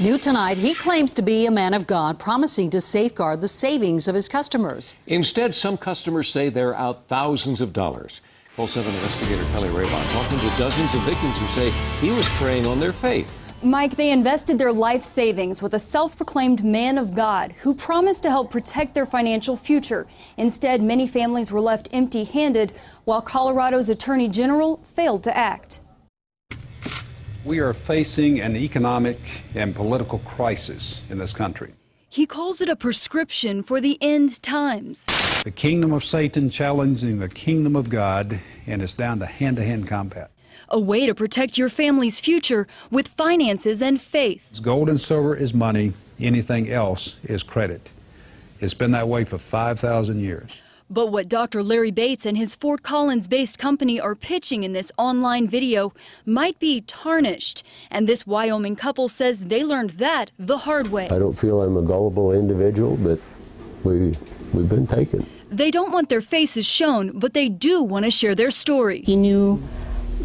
New tonight, he claims to be a man of God, promising to safeguard the savings of his customers. Instead, some customers say they're out thousands of dollars. Call 7 investigator Keli Rabon talking to dozens of victims who say he was preying on their faith. Mike, they invested their life savings with a self-proclaimed man of God who promised to help protect their financial future. Instead, many families were left empty-handed, while Colorado's Attorney General failed to act. We are facing an economic and political crisis in this country. He calls it a prescription for the end times. The kingdom of Satan challenging the kingdom of God, and it's down to hand-to-hand combat. A way to protect your family's future with finances and faith. Gold and silver is money. Anything else is credit. It's been that way for 5,000 years. But what Dr. Larry Bates and his Fort Collins-based company are pitching in this online video might be tarnished. And this Wyoming couple says they learned that the hard way. I don't feel I'm a gullible individual, but we've been taken. They don't want their faces shown, but they do want to share their story. He knew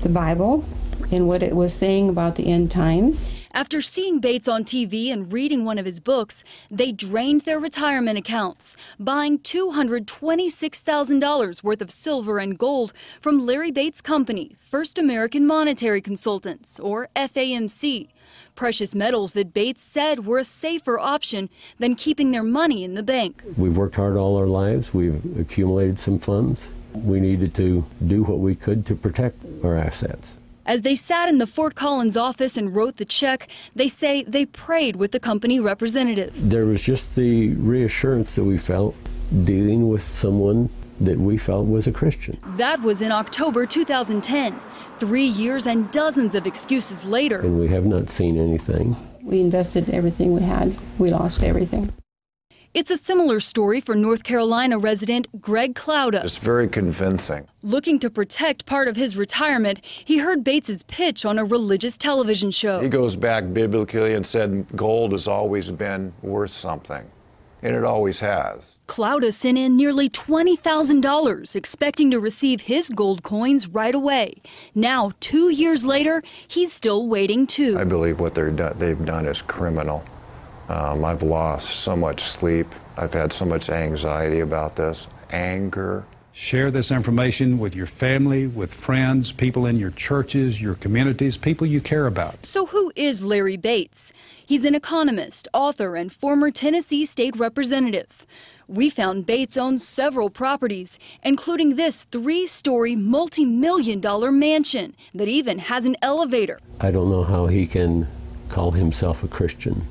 the Bible and what it was saying about the end times. After seeing Bates on TV and reading one of his books, they drained their retirement accounts, buying $226,000 worth of silver and gold from Larry Bates' company, First American Monetary Consultants, or FAMC. Precious metals that Bates said were a safer option than keeping their money in the bank. We've worked hard all our lives. We've accumulated some funds. We needed to do what we could to protect our assets. As they sat in the Fort Collins office and wrote the check, they say they prayed with the company representative. There was just the reassurance that we felt dealing with someone that we felt was a Christian. That was in October 2010. 3 years and dozens of excuses later. And we have not seen anything. We invested everything we had. We lost everything. It's a similar story for North Carolina resident Greg Clouda. It's very convincing. Looking to protect part of his retirement, he heard Bates's pitch on a religious television show. He goes back biblically and said gold has always been worth something, and it always has. Clouda sent in nearly $20,000, expecting to receive his gold coins right away. Now, 2 years later, he's still waiting too. I believe what they've done is criminal. I've lost so much sleep. I've had so much anxiety about this, anger. Share this information with your family, with friends, people in your churches, your communities, people you care about. So who is Larry Bates? He's an economist, author, and former Tennessee state representative. We found Bates owns several properties, including this 3-story, multi-million-dollar mansion that even has an elevator. I don't know how he can call himself a Christian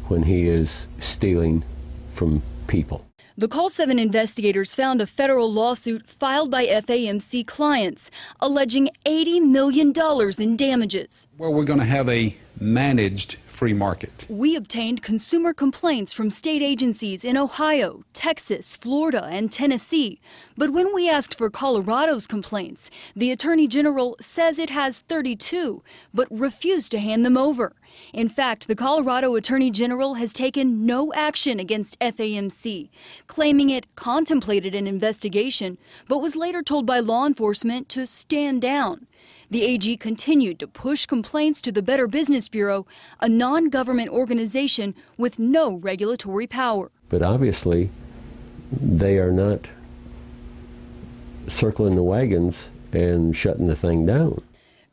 when he is stealing from people. The Call 7 investigators found a federal lawsuit filed by FAMC clients alleging $80 million in damages. Well, we're going to have a managed free market. We obtained consumer complaints from state agencies in Ohio, Texas, Florida, and Tennessee. But when we asked for Colorado's complaints, the Attorney General says it has 32, but refused to hand them over. In fact, the Colorado Attorney General has taken no action against FAMC, claiming it contemplated an investigation, but was later told by law enforcement to stand down. The AG continued to push complaints to the Better Business Bureau, a non-government organization with no regulatory power. But obviously, they are not circling the wagons and shutting the thing down.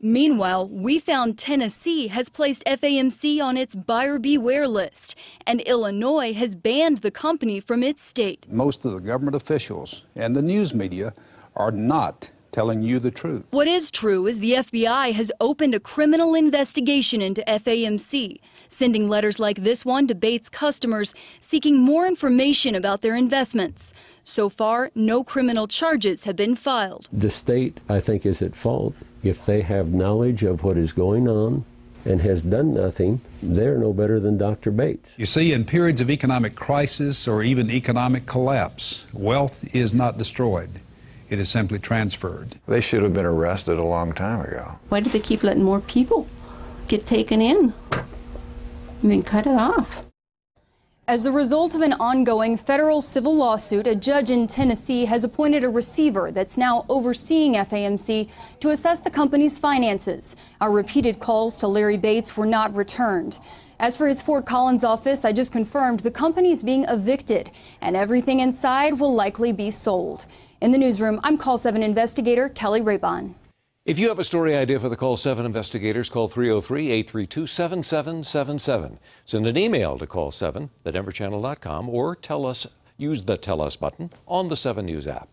Meanwhile, we found Tennessee has placed FAMC on its buyer beware list, and Illinois has banned the company from its state. Most of the government officials and the news media are not telling you the truth. What is true is the FBI has opened a criminal investigation into FAMC, sending letters like this one to Bates customers seeking more information about their investments. So far, no criminal charges have been filed. The state, I think, is at fault. If they have knowledge of what is going on and has done nothing, they're no better than Dr. Bates. You see, in periods of economic crisis or even economic collapse, wealth is not destroyed. It is simply transferred. They should have been arrested a long time ago. Why do they keep letting more people get taken in? I mean, cut it off. As a result of an ongoing federal civil lawsuit, a judge in Tennessee has appointed a receiver that's now overseeing FAMC to assess the company's finances. Our repeated calls to Larry Bates were not returned. As for his Fort Collins office, I just confirmed the company's being evicted and everything inside will likely be sold. In the newsroom, I'm Call 7 investigator Keli Rabon. If you have a story idea for the Call 7 investigators, call 303-832-7777. Send an email to call7@denverchannel.com or use the Tell Us button on the 7 News app.